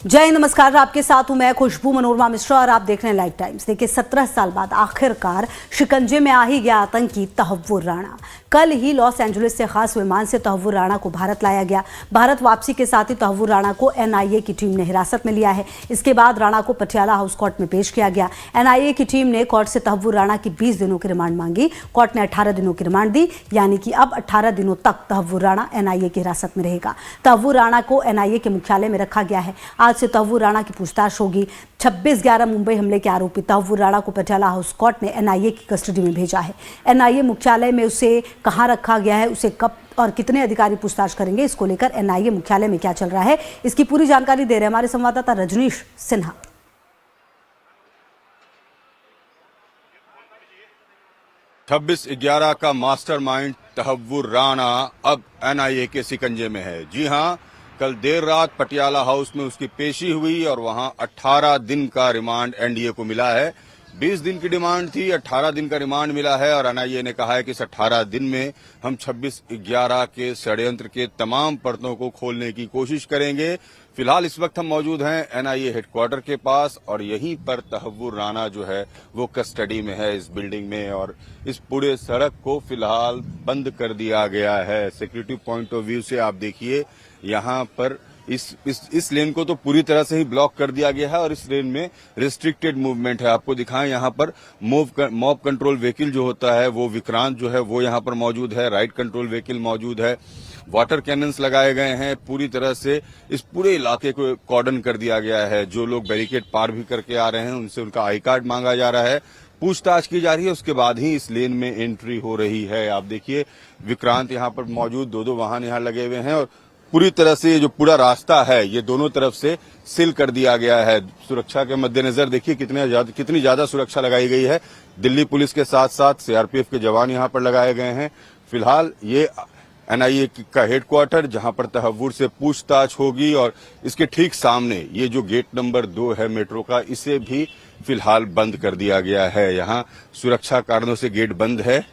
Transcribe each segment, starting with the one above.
जय नमस्कार, आपके साथ हूं मैं खुशबू मनोरमा मिश्रा और आप देख रहे हैं लाइव टाइम्स। देखिए 17 साल बाद आखिरकार शिकंजे में आ ही गया आतंकी तहव्वुर राणा। कल ही लॉस एंजलिस से खास विमान से तहव्वुर राणा को भारत लाया गया। भारत वापसी के साथ ही तहव्वुर राणा को एनआईए की टीम ने हिरासत में लिया है। इसके बाद राणा को पटियाला हाउस कोर्ट में पेश किया गया। एनआईए की टीम ने कोर्ट से तहव्वुर राणा की 20 दिनों की रिमांड मांगी। कोर्ट ने 18 दिनों की रिमांड दी, यानी कि अब 18 दिनों तक तहव्वुर राणा एनआईए की हिरासत में रहेगा। तहव्वुर राणा को एनआईए के मुख्यालय में रखा गया है। आज से तहव्वुर राणा की पूछताछ होगी। 26/11 मुंबई हमले के आरोपी तहव्वुर राणा को पटियाला हाउस कोर्ट ने एनआईए की कस्टडी में भेजा है। एनआईए मुख्यालय में उसे कहां रखा गया है, उसे कब और कितने अधिकारी पूछताछ करेंगे, इसको लेकर एनआईए मुख्यालय में क्या चल रहा है, इसकी पूरी जानकारी दे रहे हैं हमारे संवाददाता रजनीश सिन्हा। 26/11 का मास्टरमाइंड तहव्वुर राणा अब एनआईए के शिकंजे में है। जी हां, कल देर रात पटियाला हाउस में उसकी पेशी हुई और वहां 18 दिन का रिमांड एनडीए को मिला है। 20 दिन की डिमांड थी, 18 दिन का रिमांड मिला है और एनआईए ने कहा है कि इस 18 दिन में हम 26/11 के षड्यंत्र के तमाम परतों को खोलने की कोशिश करेंगे। फिलहाल इस वक्त हम मौजूद हैं एनआईए हेडक्वार्टर के पास और यहीं पर तहव्वुर राणा जो है वो कस्टडी में है इस बिल्डिंग में, और इस पूरे सड़क को फिलहाल बंद कर दिया गया है। सिक्योरिटी पॉइंट ऑफ व्यू से आप देखिए, यहाँ पर इस लेन को तो पूरी तरह से ही ब्लॉक कर दिया गया है और इस लेन में रिस्ट्रिक्टेड मूवमेंट है। आपको दिखाएं, यहाँ पर मॉब कंट्रोल व्हीकल जो होता है वो विक्रांत जो है वो यहाँ पर मौजूद है, राइट कंट्रोल व्हीकल मौजूद है, वाटर कैनन्स लगाए गए हैं। पूरी तरह से इस पूरे इलाके को कॉर्डन कर दिया गया है। जो लोग बैरिकेड पार भी करके आ रहे हैं उनसे उनका आई कार्ड मांगा जा रहा है, पूछताछ की जा रही है, उसके बाद ही इस लेन में एंट्री हो रही है। आप देखिए विक्रांत यहाँ पर मौजूद, दो वाहन यहाँ लगे हुए हैं और पूरी तरह से जो पूरा रास्ता है ये दोनों तरफ से सील कर दिया गया है। सुरक्षा के मद्देनजर देखिए कितनी ज्यादा सुरक्षा लगाई गई है। दिल्ली पुलिस के साथ साथ सीआरपीएफ के जवान यहाँ पर लगाए गए हैं। फिलहाल ये एनआईए का हेडक्वार्टर जहां पर तहव्वुर से पूछताछ होगी और इसके ठीक सामने ये जो गेट नंबर 2 है मेट्रो का, इसे भी फिलहाल बंद कर दिया गया है। यहाँ सुरक्षा कारणों से गेट बंद है,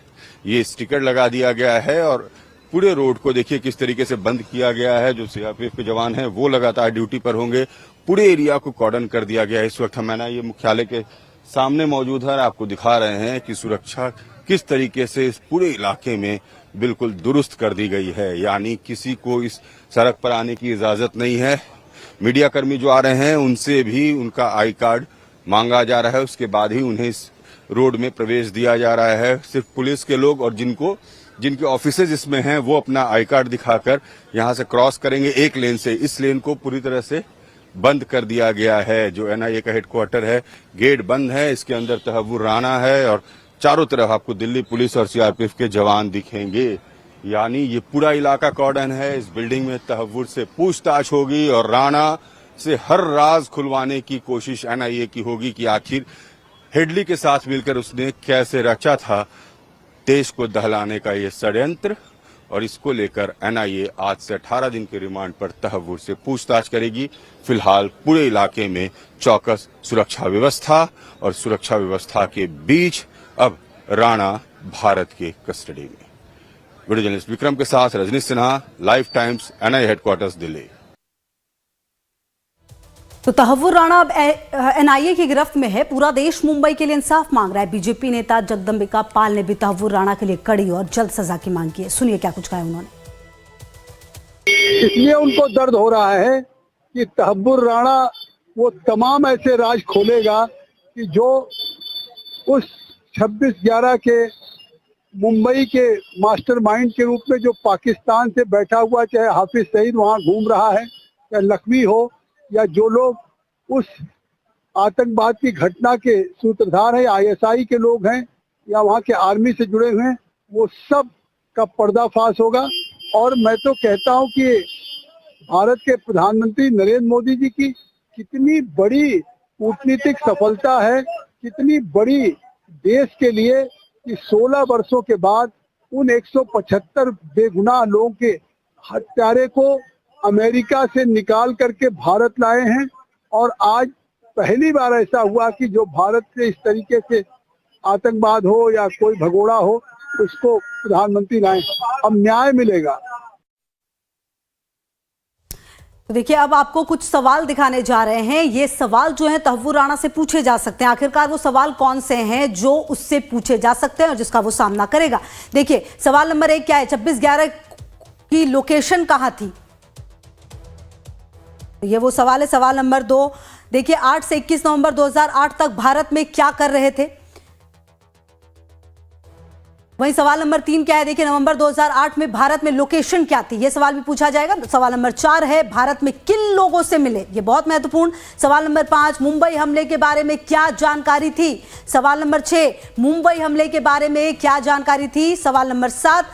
ये स्टिकर लगा दिया गया है और पूरे रोड को देखिए किस तरीके से बंद किया गया है। जो सीआरपीएफ के जवान हैं वो लगातार ड्यूटी पर होंगे। पूरे एरिया को कॉर्डन कर दिया गया है। इस वक्त हम एनआईए मुख्यालय के सामने मौजूद है, आपको दिखा रहे हैं कि सुरक्षा किस तरीके से इस पूरे इलाके में बिल्कुल दुरुस्त कर दी गई है। यानी किसी को इस सड़क पर आने की इजाजत नहीं है। मीडिया कर्मी जो आ रहे हैं उनसे भी उनका आई कार्ड मांगा जा रहा है, उसके बाद ही उन्हें इस रोड में प्रवेश दिया जा रहा है। सिर्फ पुलिस के लोग और जिनके ऑफिसेज इसमें हैं वो अपना आई कार्ड दिखाकर यहां से क्रॉस करेंगे एक लेन से। इस लेन को पूरी तरह से बंद कर दिया गया है। जो एनआईए का हेडक्वार्टर है, गेट बंद है, इसके अंदर तहव्वुर राणा है और चारों तरफ आपको दिल्ली पुलिस और सीआरपीएफ के जवान दिखेंगे। यानी ये पूरा इलाका कॉर्डन है। इस बिल्डिंग में तहव्वुर से पूछताछ होगी और राणा से हर राज खुलवाने की कोशिश एनआईए की होगी कि आखिर हेडली के साथ मिलकर उसने कैसे रचा था देश को दहलाने का ये षड्यंत्र, और इसको लेकर एनआईए आज से 18 दिन के रिमांड पर तहव्वुर से पूछताछ करेगी। फिलहाल पूरे इलाके में चौकस सुरक्षा व्यवस्था और सुरक्षा व्यवस्था के बीच अब राणा भारत के कस्टडी में। वीडियो जर्नलिस्ट विक्रम के साथ Rajneesh Sinha, live times, NIA headquarters, Delhi. तो तहव्वुर राणा अब एनआईए की गिरफ्त में है। पूरा देश मुंबई के लिए इंसाफ मांग रहा है। बीजेपी नेता जगदंबिका पाल ने भी तहव्वुर राणा के लिए कड़ी और जल्द सजा की मांग की है। सुनिए क्या कुछ कहा उन्होंने। इसलिए उनको दर्द हो रहा है कि तहव्वुर राणा वो तमाम ऐसे राज खोलेगा कि जो उस 26/11 के मुंबई के मास्टरमाइंड के रूप में जो पाकिस्तान से बैठा हुआ, चाहे हाफिज सईद वहां घूम रहा है, या लखवी हो, या जो लोग उस आतंकवाद की घटना के सूत्रधार हैं, आईएसआई के लोग हैं या वहाँ के आर्मी से जुड़े हुए हैं, वो सब का पर्दाफाश होगा। और मैं तो कहता हूँ कि भारत के प्रधानमंत्री नरेंद्र मोदी जी की कितनी बड़ी कूटनीतिक सफलता है, कितनी बड़ी देश के लिए कि 16 वर्षों के बाद उन 175 बेगुनाह लोगों के हत्यारे को अमेरिका से निकाल करके भारत लाए हैं। और आज पहली बार ऐसा हुआ कि जो भारत से इस तरीके से आतंकवाद हो या कोई भगोड़ा हो उसको प्रधानमंत्री लाए। अब न्याय मिलेगा। तो देखिए, अब आपको कुछ सवाल दिखाने जा रहे हैं। ये सवाल जो है तहव्वुर राणा से पूछे जा सकते हैं। आखिरकार वो सवाल कौन से हैं जो उससे पूछे जा सकते हैं और जिसका वो सामना करेगा। देखिए, सवाल नंबर 1 क्या है? 26/11 की लोकेशन कहां थी? ये वो सवाल है। सवाल नंबर 2, देखिए 8 से 21 नवंबर 2008 तक भारत में क्या कर रहे थे? वहीं सवाल नंबर 3 क्या है? देखिए, नवंबर 2008 में भारत में लोकेशन क्या थी? यह सवाल भी पूछा जाएगा। सवाल नंबर 4 है, भारत में किन लोगों से मिले? यह बहुत महत्वपूर्ण। सवाल नंबर 5, मुंबई हमले के बारे में क्या जानकारी थी? सवाल नंबर 6, मुंबई हमले के बारे में क्या जानकारी थी? सवाल नंबर 7,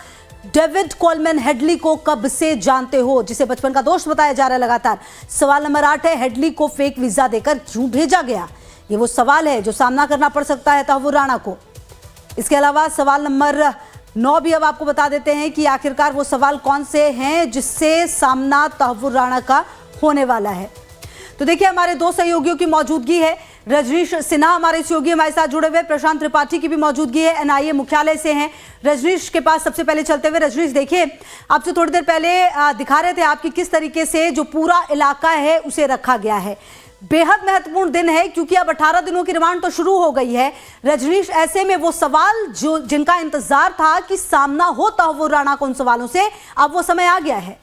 डेविड कोलमैन हेडली को कब से जानते हो, जिसे बचपन का दोस्त बताया जा रहा है लगातार? सवाल नंबर 8 है, हेडली को फेक वीजा देकर क्यों भेजा गया? ये वो सवाल है जो सामना करना पड़ सकता है तहव्वुर राणा को। इसके अलावा सवाल नंबर 9 भी अब आपको बता देते हैं कि आखिरकार वो सवाल कौन से हैं जिससे सामना तहव्वुर राणा का होने वाला है। तो देखिए, हमारे 2 सहयोगियों की मौजूदगी है। रजनीश सिन्हा हमारे सहयोगी हमारे साथ जुड़े हुए, प्रशांत त्रिपाठी की भी मौजूदगी है, एनआईए मुख्यालय से हैं। रजनीश के पास सबसे पहले चलते हुए, रजनीश देखिए, आपसे थोड़ी देर पहले दिखा रहे थे आपकी किस तरीके से जो पूरा इलाका है उसे रखा गया है। बेहद महत्वपूर्ण दिन है क्योंकि अब 18 दिनों की रिमांड तो शुरू हो गई है। रजनीश, ऐसे में वो सवाल जो जिनका इंतजार था कि सामना हो तहव्वुर राणा को उन सवालों से, अब वो समय आ गया है।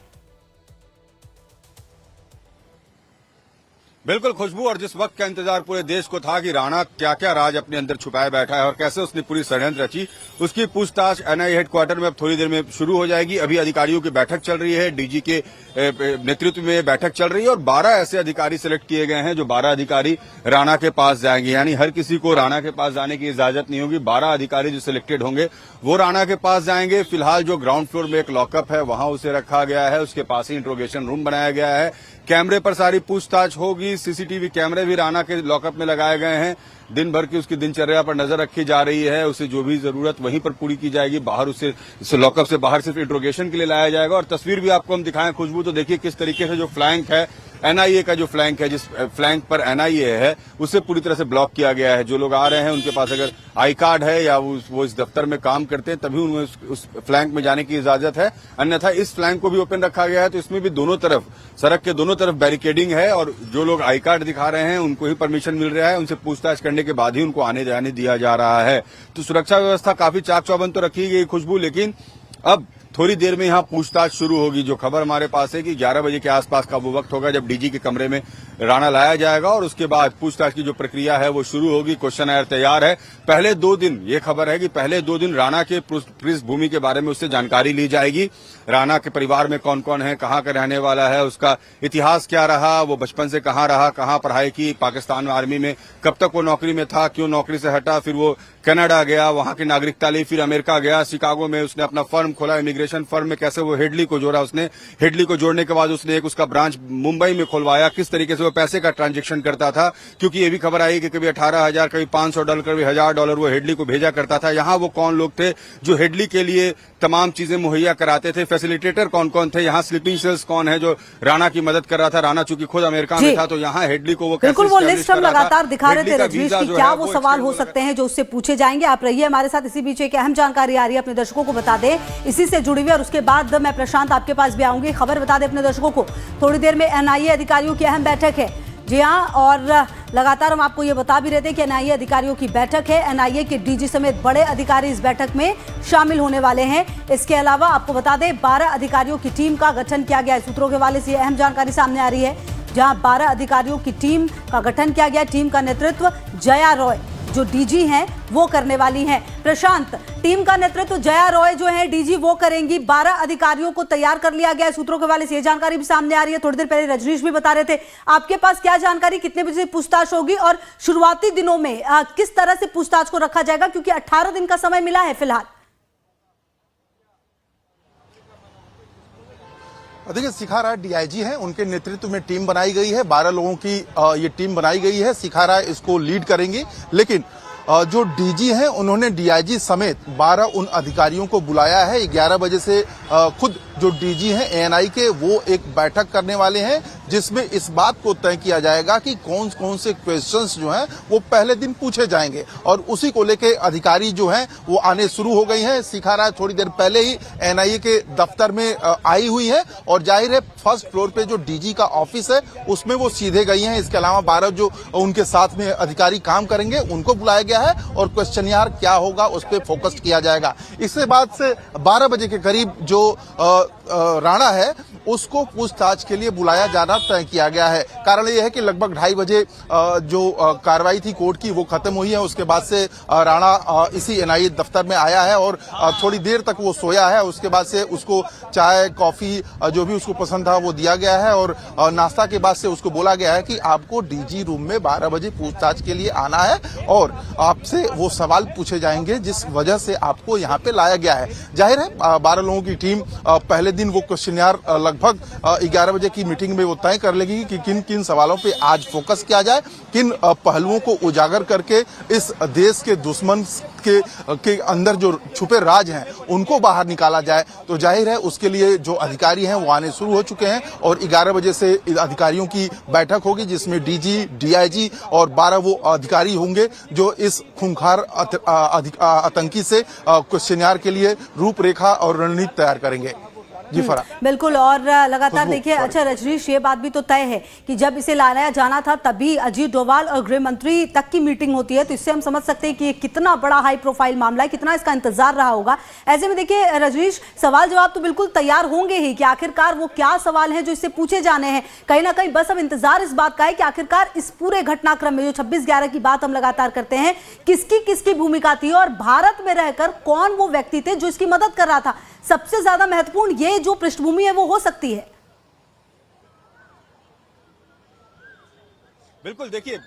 बिल्कुल खुशबू, और जिस वक्त का इंतजार पूरे देश को था कि राणा क्या क्या राज अपने अंदर छुपाए बैठा है और कैसे उसने पूरी षड्यंत्र रची, उसकी पूछताछ एनआईए हेडक्वार्टर में अब थोड़ी देर में शुरू हो जाएगी। अभी अधिकारियों की बैठक चल रही है, डीजी के नेतृत्व में बैठक चल रही है और 12 ऐसे अधिकारी सिलेक्ट किए गए हैं जो 12 अधिकारी राणा के पास जाएंगे। यानी हर किसी को राणा के पास जाने की इजाजत नहीं होगी। 12 अधिकारी जो सिलेक्टेड होंगे वो राणा के पास जाएंगे। फिलहाल जो ग्राउंड फ्लोर में एक लॉकअप है वहां उसे रखा गया है, उसके पास ही इंट्रोगेशन रूम बनाया गया है। कैमरे पर सारी पूछताछ होगी। सीसीटीवी कैमरे भी राणा के लॉकअप में लगाए गए हैं। दिन भर की उसकी दिनचर्या पर नजर रखी जा रही है। उसे जो भी जरूरत वहीं पर पूरी की जाएगी। बाहर उसे लॉकअप से बाहर सिर्फ इंट्रोगेशन के लिए लाया जाएगा। और तस्वीर भी आपको हम दिखाएं खुशबू, तो देखिए किस तरीके से जो फ्लैंक है एनआईए का, जो फ्लैंक है, जिस फ्लैंक पर एनआईए है उसे पूरी तरह से ब्लॉक किया गया है। जो लोग आ रहे हैं उनके पास अगर आई कार्ड है या वो इस दफ्तर में काम करते हैं तभी उन्हें उस फ्लैंक में जाने की इजाजत है, अन्यथा इस फ्लैंक को भी ओपन रखा गया है। तो इसमें भी दोनों तरफ, सड़क के दोनों तरफ बैरिकेडिंग है और जो लोग आई कार्ड दिखा रहे हैं उनको ही परमिशन मिल रहा है। उनसे पूछताछ करने के बाद ही उनको आने जाने दिया जा रहा है। तो सुरक्षा व्यवस्था काफी चाक चौबंद तो रखी गई खुशबू, लेकिन अब थोड़ी देर में यहां पूछताछ शुरू होगी। जो खबर हमारे पास है कि 11 बजे के आसपास का वो वक्त होगा जब डीजी के कमरे में राणा लाया जाएगा और उसके बाद पूछताछ की जो प्रक्रिया है वो शुरू होगी। क्वेश्चन आयर तैयार है। पहले 2 दिन, ये खबर है कि पहले 2 दिन राणा के पृष्ठभूमि के बारे में उससे जानकारी ली जाएगी। राणा के परिवार में कौन कौन है, कहाँ का रहने वाला है, उसका इतिहास क्या रहा, वो बचपन से कहाँ रहा, कहाँ पढ़ाई की, पाकिस्तान आर्मी में कब तक वो नौकरी में था, क्यों नौकरी से हटा, फिर वो कनाडा गया, वहां की नागरिकता ली, फिर अमेरिका गया, शिकागो में उसने अपना फर्म खोला, इमिग्रेशन फर्म में कैसे वो हेडली को जोड़ा, उसने हेडली को जोड़ने के बाद उसने एक उसका ब्रांच मुंबई में खोलवाया, किस तरीके से वो पैसे का ट्रांजेक्शन करता था। क्योंकि ये भी खबर आई कि कभी 18,000, कभी $500, कभी $1,000 वो हेडली को भेजा करता था। यहाँ वो कौन लोग थे जो हेडली के लिए तमाम चीजें मुहैया कराते थे, फैसिलिटेटर कौन कौन थे, यहाँ स्लीपिंग सेल्स कौन है जो राणा की मदद कर रहा था। राणा चूंकि खुद अमेरिका में था तो यहाँ हेडली को वो बिल्कुल वो लिस्ट हम लगातार दिखा रहे थे रजनीश की क्या वो सवाल हो सकते हैं जो उससे पूछे जाएंगे। आप रहिए हमारे साथ। इसी बीच एक अहम जानकारी आ रही है, अपने दर्शकों को बता दें, इसी से जुड़ी हुई, और उसके बाद मैं प्रशांत आपके पास भी आऊंगी। खबर बता दें अपने दर्शकों को, थोड़ी देर में एनआईए अधिकारियों की अहम बैठक है। जी हाँ, और लगातार हम आपको ये बता भी रहे थे कि एनआईए अधिकारियों की बैठक है। एनआईए के डीजी समेत बड़े अधिकारी इस बैठक में शामिल होने वाले हैं। इसके अलावा आपको बता दें 12 अधिकारियों की टीम का गठन किया गया है। सूत्रों के हवाले से अहम जानकारी सामने आ रही है, जहां 12 अधिकारियों की टीम का गठन किया गया। टीम का नेतृत्व जया रॉय जो डीजी हैं वो करने वाली हैं। प्रशांत, टीम का नेतृत्व जया रॉय जो है डीजी वो करेंगी। 12 अधिकारियों को तैयार कर लिया गया है। सूत्रों के वाले से ये जानकारी भी सामने आ रही है। थोड़ी देर पहले रजनीश भी बता रहे थे, आपके पास क्या जानकारी, कितने बजे पूछताछ होगी और शुरुआती दिनों में किस तरह से पूछताछ को रखा जाएगा, क्योंकि 18 दिन का समय मिला है फिलहाल। देखिए, शिखा राय डीआईजी हैं, उनके नेतृत्व में टीम बनाई गई है। 12 लोगों की ये टीम बनाई गई है। शिखा राय इसको लीड करेंगी, लेकिन जो डीजी हैं उन्होंने डीआईजी समेत 12 उन अधिकारियों को बुलाया है। 11 बजे से खुद जो डीजी हैं एएनआई के, वो एक बैठक करने वाले हैं जिसमें इस बात को तय किया जाएगा कि कौन कौन से क्वेश्चंस जो हैं वो पहले दिन पूछे जाएंगे, और उसी को लेके अधिकारी जो हैं वो आने शुरू हो गई हैं। सिखारा थोड़ी देर पहले ही एनआईए के दफ्तर में आई हुई है, और जाहिर है फर्स्ट फ्लोर पे जो डीजी का ऑफिस है उसमें वो सीधे गई हैं। इसके अलावा 12 जो उनके साथ में अधिकारी काम करेंगे उनको बुलाया गया है, और क्वेश्चनियर क्या होगा उस पर फोकस किया जाएगा। इसके बाद से 12 बजे के करीब जो राणा है उसको पूछताछ के लिए बुलाया जाना तय किया गया है। कारण यह है कि लगभग 2:30 बजे जो कार्रवाई थी कोर्ट की वो खत्म हुई है। उसके बाद से राणा इसी एनआईए दफ्तर में आया है, और थोड़ी देर तक वो सोया है। उसके बाद से उसको चाय कॉफी जो भी उसको पसंद था वो दिया गया है, और नाश्ता के बाद से उसको बोला गया है कि आपको डीजी रूम में 12 बजे पूछताछ के लिए आना है, और आपसे वो सवाल पूछे जाएंगे जिस वजह से आपको यहाँ पे लाया गया है। जाहिर है 12 लोगों की टीम पहले दिन वो क्वेश्चनियर लगभग 11 बजे की मीटिंग में वो तय कर लेगी कि किन किन सवालों पे आज फोकस किया जाए, किन पहलुओं को उजागर करके इस देश के दुश्मन के अंदर जो छुपे राज हैं उनको बाहर निकाला जाए। तो जाहिर है उसके लिए जो अधिकारी हैं वो आने शुरू हो चुके हैं, और 11 बजे से अधिकारियों की बैठक होगी जिसमें डीजी, डीआईजी और 12 वो अधिकारी होंगे जो इस खूंखार आतंकी से क्वेश्चनियर के लिए रूपरेखा और रणनीति तैयार करेंगे। जी फरा बिल्कुल। और लगातार देखिए, अच्छा रजनीश, ये बात भी तो तय है कि जब इसे लाया जाना था तभी अजीत डोभाल और गृह मंत्री तक की मीटिंग होती है, तो इससे हम समझ सकते हैं कि ये कितना बड़ा हाई प्रोफाइल मामला है, कितना इसका इंतजार रहा होगा। ऐसे में देखिए रजनीश, सवाल जवाब तो बिल्कुल तैयार होंगे ही कि आखिरकार वो क्या सवाल हैं जो इससे पूछे जाने हैं। कहीं ना कहीं बस अब इंतजार इस बात का है कि आखिरकार इस पूरे घटनाक्रम में जो 26/11 की बात हम लगातार करते हैं, किसकी किसकी भूमिका थी और भारत में रहकर कौन वो व्यक्ति थे जो इसकी मदद कर रहा था। सबसे ज्यादा महत्वपूर्ण ये जो पृष्ठभूमि है वो हो सकती है। बिल्कुल, देखिए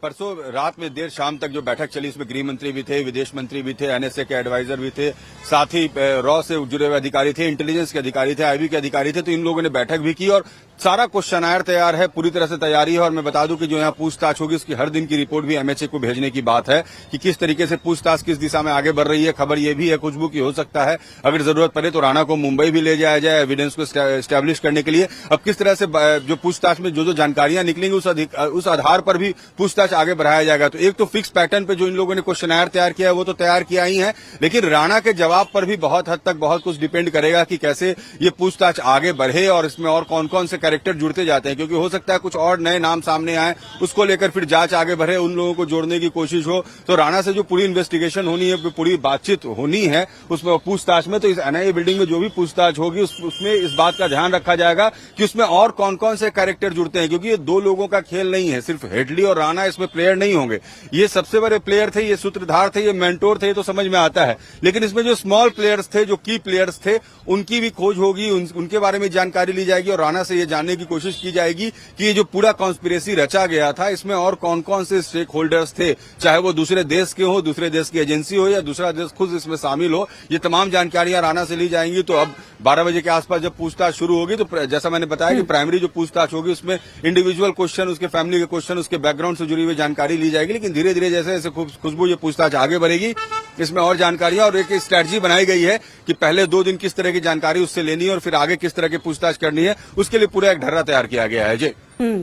परसों रात में देर शाम तक जो बैठक चली उसमें गृह मंत्री भी थे, विदेश मंत्री भी थे, एनएसए के एडवाइजर भी थे, साथ ही रॉ से जुड़े हुए अधिकारी थे, इंटेलिजेंस के अधिकारी थे, आईबी के अधिकारी थे। तो इन लोगों ने बैठक भी की और सारा क्वेश्चनायर तैयार है, पूरी तरह से तैयारी है। और मैं बता दूं कि जो यहाँ पूछताछ होगी उसकी हर दिन की रिपोर्ट भी एमएचए को भेजने की बात है कि किस तरीके से पूछताछ किस दिशा में आगे बढ़ रही है। खबर ये भी है खुशबू की, हो सकता है अगर जरूरत पड़े तो राणा को मुंबई भी ले जाया जाए एविडेंस को एस्टैब्लिश करने के लिए। अब किस तरह से जो पूछताछ में जो जानकारियां निकलेंगी उस आधार पर भी पूछताछ आगे बढ़ाया जाएगा। तो एक तो फिक्स पैटर्न पे जो इन लोगों ने क्वेश्चनायर तैयार किया है वो तो तैयार किया ही है, लेकिन राणा के जवाब पर भी बहुत हद तक बहुत कुछ डिपेंड करेगा कि कैसे ये पूछताछ आगे बढ़े और इसमें और कौन कौन से कैरेक्टर जुड़ते जाते हैं, क्योंकि हो सकता है कुछ और नए नाम सामने आए, उसको लेकर फिर जांच आगे बढ़े, उन लोगों को जोड़ने की कोशिश हो। तो राणा से जो पूरी इन्वेस्टिगेशन होनी है, पूरी बातचीत होनी है उसमें पूछताछ में, तो इस एनआईए बिल्डिंग में जो भी पूछताछ होगी उसमें इस बात का ध्यान रखा जाएगा कि उसमें और कौन कौन से कैरेक्टर जुड़ते हैं, क्योंकि ये दो लोगों का खेल नहीं है, सिर्फ हेडली और राणा इसमें प्लेयर नहीं होंगे। ये सबसे बड़े प्लेयर थे, ये सूत्रधार थे, ये मेंटोर थे, तो समझ में आता है। लेकिन इसमें जो स्मॉल प्लेयर्स थे, जो की प्लेयर्स थे, उनकी भी खोज होगी, उनके बारे में जानकारी ली जाएगी और राणा से ये जानने की कोशिश की जाएगी कि ये जो पूरा कॉन्स्पिरेसी रचा गया था इसमें और कौन कौन से स्टेक होल्डर्स थे, चाहे वो दूसरे देश के हो, दूसरे देश की एजेंसी हो या दूसरा देश खुद इसमें शामिल हो। ये तमाम जानकारियां राणा से ली जाएंगी। तो अब 12 बजे के आसपास जब पूछताछ शुरू होगी तो जैसा मैंने बताया कि प्राइमरी जो पूछताछ होगी उसमें इंडिविजुअल क्वेश्चन, उसके फैमिली के क्वेश्चन, उसके बैकग्राउंड से जुड़ी हुई जानकारी ली जाएगी। लेकिन धीरे धीरे जैसे जैसे खुशबू ये पूछताछ आगे बढ़ेगी इसमें और जानकारियां और एक स्ट्रेटजी बनाई गई है कि पहले 2 दिन किस तरह की जानकारी उससे लेनी है और फिर आगे किस तरह की पूछताछ करनी है, उसके लिए पूरा एक ढर्रा तैयार किया गया है। जी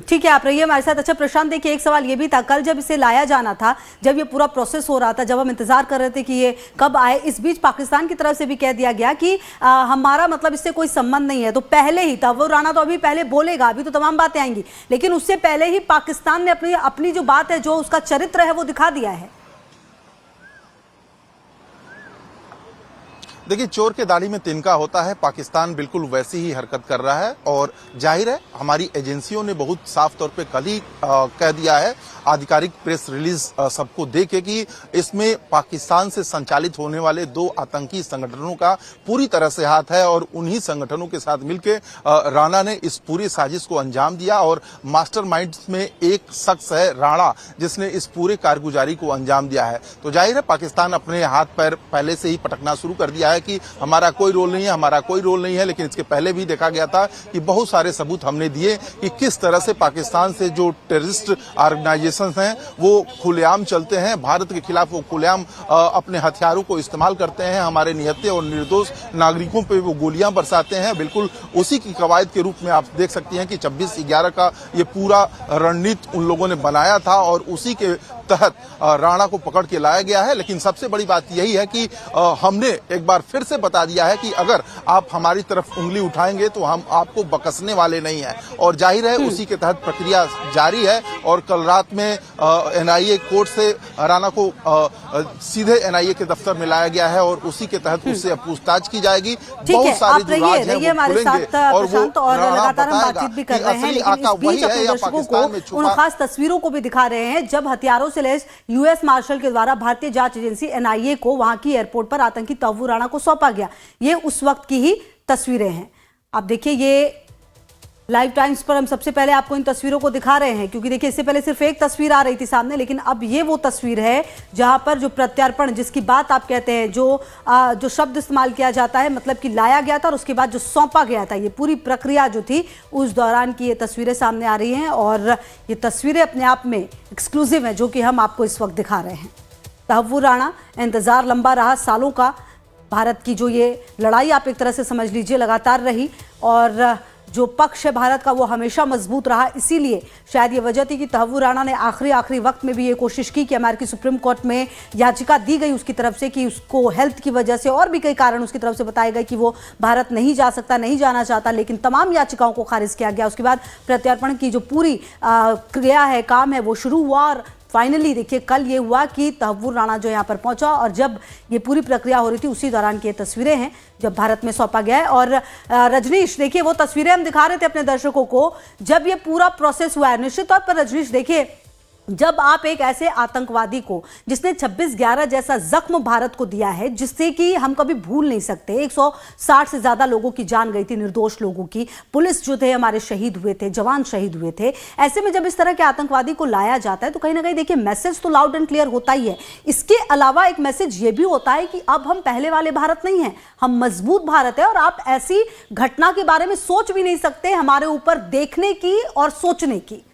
ठीक है, आप रहिए हमारे साथ। अच्छा प्रशांत, देखिए एक सवाल ये भी था, कल जब इसे लाया जाना था, जब ये पूरा प्रोसेस हो रहा था, जब हम इंतजार कर रहे थे कि ये कब आए, इस बीच पाकिस्तान की तरफ से भी कह दिया गया कि हमारा मतलब इससे कोई संबंध नहीं है। तो पहले ही था वो राणा, तो अभी पहले बोलेगा, अभी तो तमाम बातें आएंगी, लेकिन उससे पहले ही पाकिस्तान ने अपनी जो बात है, जो उसका चरित्र है वो दिखा दिया है। देखिए, चोर के दाढ़ी में तिनका होता है, पाकिस्तान बिल्कुल वैसी ही हरकत कर रहा है। और जाहिर है हमारी एजेंसियों ने बहुत साफ तौर पे कल ही कह दिया है, आधिकारिक प्रेस रिलीज सबको देके, कि इसमें पाकिस्तान से संचालित होने वाले 2 आतंकी संगठनों का पूरी तरह से हाथ है और उन्हीं संगठनों के साथ मिलकर राणा ने इस पूरी साजिश को अंजाम दिया। और मास्टरमाइंड में एक शख्स है राणा, जिसने इस पूरे कारगुजारी को अंजाम दिया है। तो जाहिर है पाकिस्तान अपने हाथ पैर पहले से ही पटकना शुरू कर दिया है है कि हमारा कोई रोल नहीं है, हमारा कोई रोल नहीं है, लेकिन इसके पहले भी देखा गया था कि बहुत सारे सबूत हमने दिए कि किस तरह से पाकिस्तान से जो टेररिस्ट ऑर्गेनाइजेशंस हैं वो खुलेआम चलते हैं, भारत के खिलाफ वो खुलेआम अपने हथियारों को इस्तेमाल करते हैं, हमारे निहत्थे और निर्दोष नागरिकों पे वो गोलियां बरसाते हैं। बिल्कुल उसी की कवायद के रूप में आप देख सकती हैं कि 26/11 का ये पूरा रणनीति उन लोगों ने बनाया था और उसी के तहत राणा को पकड़ के लाया गया है। लेकिन सबसे बड़ी बात यही है कि हमने एक बार फिर से बता दिया है कि अगर आप हमारी तरफ उंगली उठाएंगे तो हम आपको बकसने वाले नहीं हैं, और जाहिर है उसी के तहत प्रक्रिया जारी है। और कल रात में एनआईए कोर्ट से राणा को सीधे एनआईए के दफ्तर में लाया गया है और उसी के तहत उससे पूछताछ की जाएगी। बहुत सारे जो राज हैं वो खुलेंगे और वो लगातार हम बातचीत भी कर रहे हैं, लेकिन इस बीच अपने दर्शकों को उन खास तस्वीरों को भी दिखा रहे हैं जब हथियारों से लैस यूएस मार्शल के द्वारा भारतीय जांच एजेंसी एनआईए को वहां की एयरपोर्ट पर आतंकी तहव्वुर राणा को सौंपा गया। ये उस वक्त की ही तस्वीरें हैं। आप देखिए, ये लाइव टाइम्स पर हम सबसे पहले आपको इन तस्वीरों को दिखा रहे हैं, क्योंकि देखिए इससे पहले सिर्फ एक तस्वीर आ रही थी सामने, लेकिन अब ये वो तस्वीर है जहां पर जो प्रत्यार्पण, जिसकी बात आप कहते हैं, जो शब्द इस्तेमाल किया जाता है, मतलब कि लाया गया था और उसके बाद जो सौंपा गया था, ये पूरी प्रक्रिया जो थी उस दौरान की ये तस्वीरें सामने आ रही हैं। और ये तस्वीरें अपने आप में एक्सक्लूसिव हैं जो कि हम आपको इस वक्त दिखा रहे हैं। तहव्वुर राणा, इंतजार लंबा रहा, सालों का भारत की जो ये लड़ाई आप एक तरह से समझ लीजिए लगातार रही, और जो पक्ष है भारत का वो हमेशा मजबूत रहा। इसीलिए शायद ये वजह थी कि तहव्वुर राणा ने आखिरी वक्त में भी ये कोशिश की कि अमेरिकी सुप्रीम कोर्ट में याचिका दी गई उसकी तरफ से कि उसको हेल्थ की वजह से और भी कई कारण उसकी तरफ से बताए गए कि वो भारत नहीं जा सकता, नहीं जाना चाहता, लेकिन तमाम याचिकाओं को खारिज किया गया। उसके बाद प्रत्यार्पण की जो पूरी क्रिया है, काम है, वो शुरू हुआ और फाइनली देखिए कल ये हुआ कि तहव्वुर राणा जो यहाँ पर पहुंचा, और जब ये पूरी प्रक्रिया हो रही थी उसी दौरान की ये तस्वीरें हैं जब भारत में सौंपा गया है। और रजनीश देखिए, वो तस्वीरें हम दिखा रहे थे अपने दर्शकों को जब ये पूरा प्रोसेस हुआ है। निश्चित तौर पर रजनीश देखिए, जब आप एक ऐसे आतंकवादी को जिसने 26/11 जैसा जख्म भारत को दिया है, जिससे कि हम कभी भूल नहीं सकते, 160 से ज्यादा लोगों की जान गई थी, निर्दोष लोगों की, पुलिस जो थे हमारे शहीद हुए थे, जवान शहीद हुए थे। ऐसे में जब इस तरह के आतंकवादी को लाया जाता है तो कहीं ना कहीं देखिए मैसेज तो लाउड एंड क्लियर होता ही है। इसके अलावा एक मैसेज ये भी होता है कि अब हम पहले वाले भारत नहीं हैं, हम मजबूत भारत है, और आप ऐसी घटना के बारे में सोच भी नहीं सकते हमारे ऊपर देखने की और सोचने की।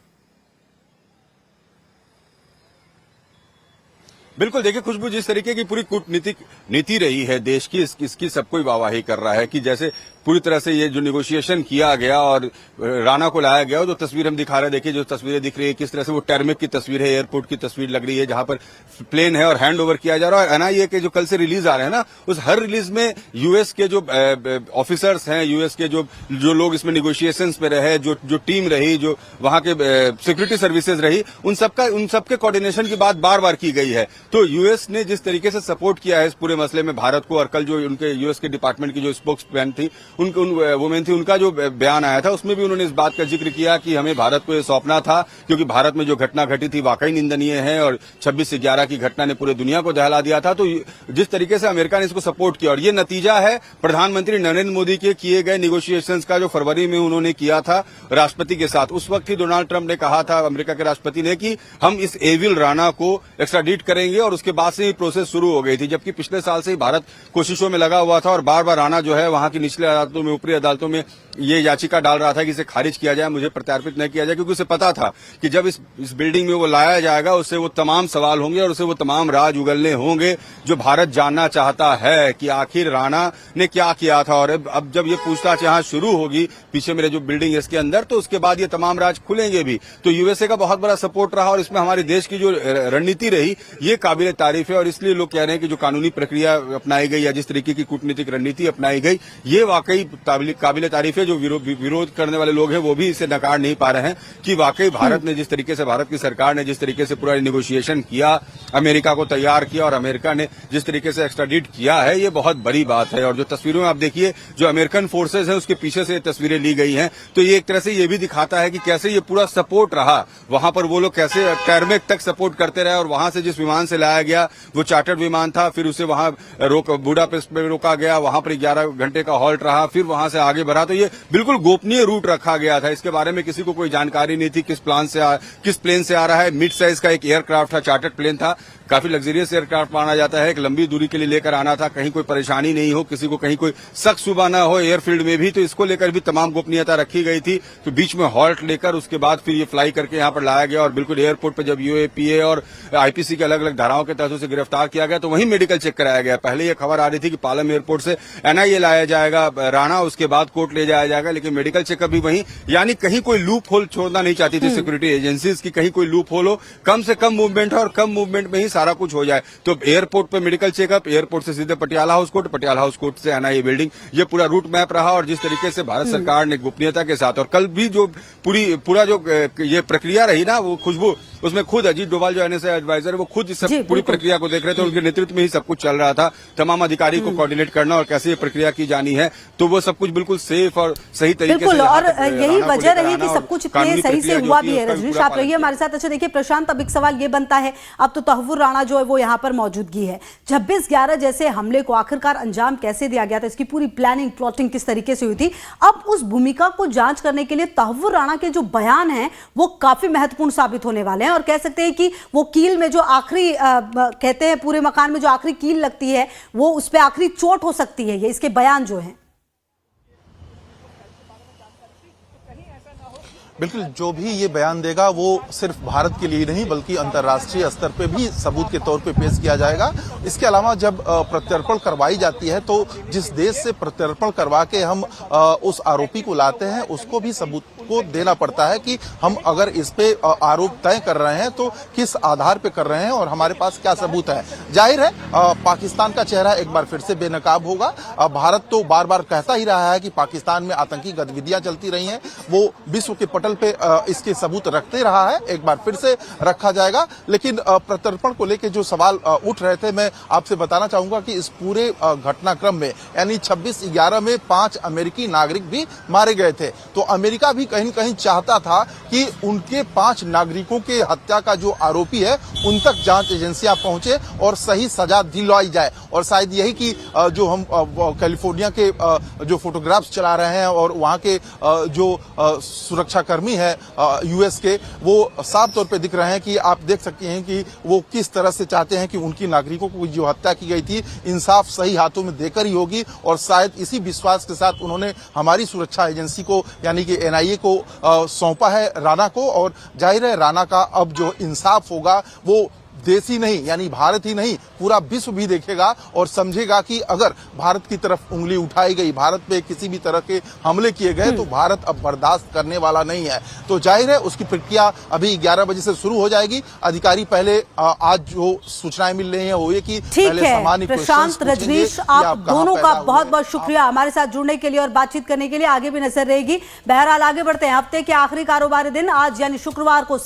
बिल्कुल, देखिए खुशबू, जिस तरीके की पूरी कूटनीतिक नीति रही है देश की, इसकी सब कोई वाहवाही कर रहा है कि जैसे पूरी तरह से ये जो निगोशिएशन किया गया और राणा को लाया गया, जो तस्वीर हम दिखा रहे हैं, देखिए जो तस्वीरें दिख रही है किस तरह से वो टर्मिक की तस्वीर है, एयरपोर्ट की तस्वीर लग रही है जहां पर प्लेन है और हैंड ओवर किया जा रहा है। और एनआईए के जो कल से रिलीज आ रहे हैं ना, उस हर रिलीज में यूएस के जो ऑफिसर्स हैं, यूएस के जो लोग इसमें निगोशिएशंस में रहे, जो टीम रही, जो वहां के सिक्योरिटी सर्विसेज रही, उन सबके कोऑर्डिनेशन की बात बार बार की गई है। तो यूएस ने जिस तरीके से सपोर्ट किया है इस पूरे मसले में भारत को, और कल जो उनके यूएस के डिपार्टमेंट की जो स्पोक्समैन थी, वुमेन थी, उनका जो बयान आया था उसमें भी उन्होंने इस बात का जिक्र किया कि हमें भारत को ये सौंपना था, क्योंकि भारत में जो घटना घटी थी वाकई निंदनीय है और 26/11 की घटना ने पूरे दुनिया को दहला दिया था। तो जिस तरीके से अमेरिका ने इसको सपोर्ट किया, और ये नतीजा है प्रधानमंत्री नरेंद्र मोदी के किए गए निगोशिएशंस का, जो फरवरी में उन्होंने किया था राष्ट्रपति के साथ। उस वक्त ही डोनाल्ड ट्रंप ने कहा था, अमेरिका के राष्ट्रपति ने, कि हम इस एविल राणा को एक्स्ट्राडिट करेंगे, और उसके बाद से ही प्रोसेस शुरू हो गई थी। जबकि पिछले साल से ही भारत कोशिशों में लगा हुआ था और बार बार राणा जो है वहां की निचले अदालतों में, ऊपरी अदालतों में ये याचिका डाल रहा था कि इसे खारिज किया जाए, मुझे प्रत्यार्पित न किया जाए, क्योंकि उसे पता था कि जब इस बिल्डिंग में वो लाया जाएगा उससे वो तमाम सवाल होंगे और उसे वो तमाम राज उगलने होंगे जो भारत जानना चाहता है कि आखिर राणा ने क्या किया था। और अब जब ये पूछताछ यहां शुरू होगी, पीछे मेरे जो बिल्डिंग है इसके अंदर, तो उसके बाद ये तमाम राज खुलेंगे भी। तो यूएसए का बहुत बड़ा सपोर्ट रहा और इसमें हमारे देश की जो रणनीति रही ये काबिल तारीफ है। और इसलिए लोग कह रहे हैं कि जो कानूनी प्रक्रिया अपनाई गई या जिस तरीके की कूटनीतिक रणनीति अपनाई गई, ये वाकई काबिल तारीफ है। जो विरोध करने वाले लोग हैं वो भी इसे नकार नहीं पा रहे हैं कि वाकई भारत ने जिस तरीके से, भारत की सरकार ने जिस तरीके से पूरा निगोशिएशन किया, अमेरिका को तैयार किया और अमेरिका ने जिस तरीके से एक्स्ट्राडिट किया है, ये बहुत बड़ी बात है। और जो तस्वीरों में आप देखिए, जो अमेरिकन फोर्सेज हैं उसके पीछे से तस्वीरें ली गई हैं, तो ये एक तरह से ये भी दिखाता है कि कैसे ये पूरा सपोर्ट रहा वहां पर, वो लोग कैसे टर्मेक तक सपोर्ट करते रहे। और वहां से जिस विमान से लाया गया वो चार्टर्ड विमान था, फिर उसे वहां बुडापेस्ट में रोका गया, वहां पर 11 घंटे का हॉल्ट रहा, फिर वहां से आगे बढ़ा। तो ये बिल्कुल गोपनीय रूट रखा गया था, इसके बारे में किसी को कोई जानकारी नहीं थी किस प्लेन से आ रहा है। मिड साइज का एक एयरक्राफ्ट था, चार्टर्ड प्लेन था, काफी लग्जरियस एयरक्राफ्ट माना जाता है, एक लंबी दूरी के लिए लेकर आना था, कहीं कोई परेशानी नहीं हो, किसी को कहीं कोई शक शुबा ना हो एयरफील्ड में भी, तो इसको लेकर भी तमाम गोपनीयता रखी गई थी। तो बीच में हॉल्ट लेकर उसके बाद फिर ये फ्लाई करके यहाँ पर लाया गया और बिल्कुल एयरपोर्ट पर जब यूएपीए और आईपीसी के अलग अलग धाराओं के तहत उसे गिरफ्तार किया गया तो वहीं मेडिकल चेक कराया गया। पहले ये खबर आ रही थी कि पालम एयरपोर्ट से एनआईए लाया जाएगा राणा, उसके बाद कोर्ट ले जाया जाएगा, लेकिन मेडिकल चेकअप भी वहीं, यानी कहीं कोई लूप होल छोड़ना नहीं चाहती थी सिक्योरिटी एजेंसीज की, कहीं कोई लूप होल हो, कम से कम मूवमेंट हो और कम मूवमेंट में ही सारा कुछ हो जाए। तो एयरपोर्ट पे मेडिकल चेकअप, एयरपोर्ट से सीधे Patiala house court, Patiala house court से एनआईए बिल्डिंग, ये पूरा रूट मैप रहा। और जिस तरीके से भारत सरकार ने गोपनीयता के साथ, और कल भी जो पूरा जो ये प्रक्रिया रही ना, वो खुशबू, उसमें खुद अजीत डोभाल जो एनएसए एडवाइजर है वो खुद इस सब पूरी प्रक्रिया को देख रहे थे, उनके नेतृत्व में ही सब कुछ चल रहा था, तमाम अधिकारी को कोऑर्डिनेट करना और कैसे ये प्रक्रिया की जानी है, तो वो सब कुछ बिल्कुल सेफ और सही तरीके से। बिल्कुल, और यही वजह रही कि सब कुछ इतने सही से हुआ भी है। रजनीश, आप रहिए हमारे साथ। अच्छा देखिए प्रशांत, अब एक सवाल ये बनता है, अब तो तहव्वुर राणा जो है वो यहाँ पर मौजूदगी है, 26/11 जैसे हमले को आखिरकार अंजाम कैसे दिया गया था, इसकी पूरी प्लानिंग प्लॉटिंग किस तरीके से हुई थी, अब उस भूमिका को जांच करने के लिए तहव्वुर राणा के जो बयान हैं वो काफी महत्वपूर्ण साबित होने वाले हैं। और कह सकते हैं कि वो कील में जो आखिरी कहते हैं पूरे मकान में जो आखिरी कील लगती है वो उस पर आखिरी चोट हो सकती है, ये इसके बयान जो हैं। बिल्कुल, जो भी ये बयान देगा वो सिर्फ भारत के लिए नहीं बल्कि अंतर्राष्ट्रीय स्तर पे भी सबूत के तौर पे पेश किया जाएगा। इसके अलावा जब प्रत्यर्पण करवाई जाती है तो जिस देश से प्रत्यर्पण करवा के हम उस आरोपी को लाते हैं उसको भी सबूत को देना पड़ता है कि हम अगर इस पे आरोप तय कर रहे हैं तो किस आधार पे कर रहे हैं और हमारे पास क्या सबूत है। जाहिर है पाकिस्तान का चेहरा एक बार फिर से बेनकाब होगा। भारत तो बार बार कहता ही रहा है कि पाकिस्तान में आतंकी गतिविधियां चलती रही हैं, वो विश्व के पटल पे इसके सबूत रखते रहा है, एक बार फिर से रखा जाएगा। लेकिन प्रत्यर्पण को लेकर जो सवाल उठ रहे थे, मैं आपसे बताना चाहूंगा कि इस पूरे घटनाक्रम में यानी 26/11 में 5 अमेरिकी नागरिक भी मारे गए थे। तो अमेरिका भी कहीं न कहीं चाहता था कि उनके 5 नागरिकों के हत्या का जो आरोपी है उन तक जांच एजेंसियां पहुंचे और सही सजा दिलवाई जाए। और शायद यही कि जो हम कैलिफोर्निया के जो फोटोग्राफ्स चला रहे हैं और वहां के जो सुरक्षाकर्मी है यूएस के, वो साफ तौर पे दिख रहे हैं कि आप देख सकते हैं कि वो किस तरह से चाहते हैं कि उनकी नागरिकों को जो हत्या की गई थी इंसाफ सही हाथों में देकर ही होगी। और शायद इसी विश्वास के साथ उन्होंने हमारी सुरक्षा एजेंसी को यानी कि एनआईए को सौंपा है राणा को। और जाहिर है राणा का अब जो इंसाफ होगा वो देश ही नहीं यानी भारत ही नहीं पूरा विश्व भी देखेगा और समझेगा कि अगर भारत की तरफ उंगली उठाई गई, भारत पे किसी भी तरह के हमले किए गए तो भारत अब बर्दाश्त करने वाला नहीं है। तो जाहिर है उसकी प्रक्रिया अभी 11 बजे से शुरू हो जाएगी। अधिकारी पहले आज जो सूचनाएं मिल रही हैं वो ये कि पहले सामान्य प्रशांत, रजनीश, आप दोनों का बहुत बहुत शुक्रिया हमारे साथ जुड़ने के लिए और बातचीत करने के लिए। आगे भी नजर रहेगी। बहरहाल आगे बढ़ते हैं। हफ्ते के आखिरी कारोबारी दिन आज यानी शुक्रवार को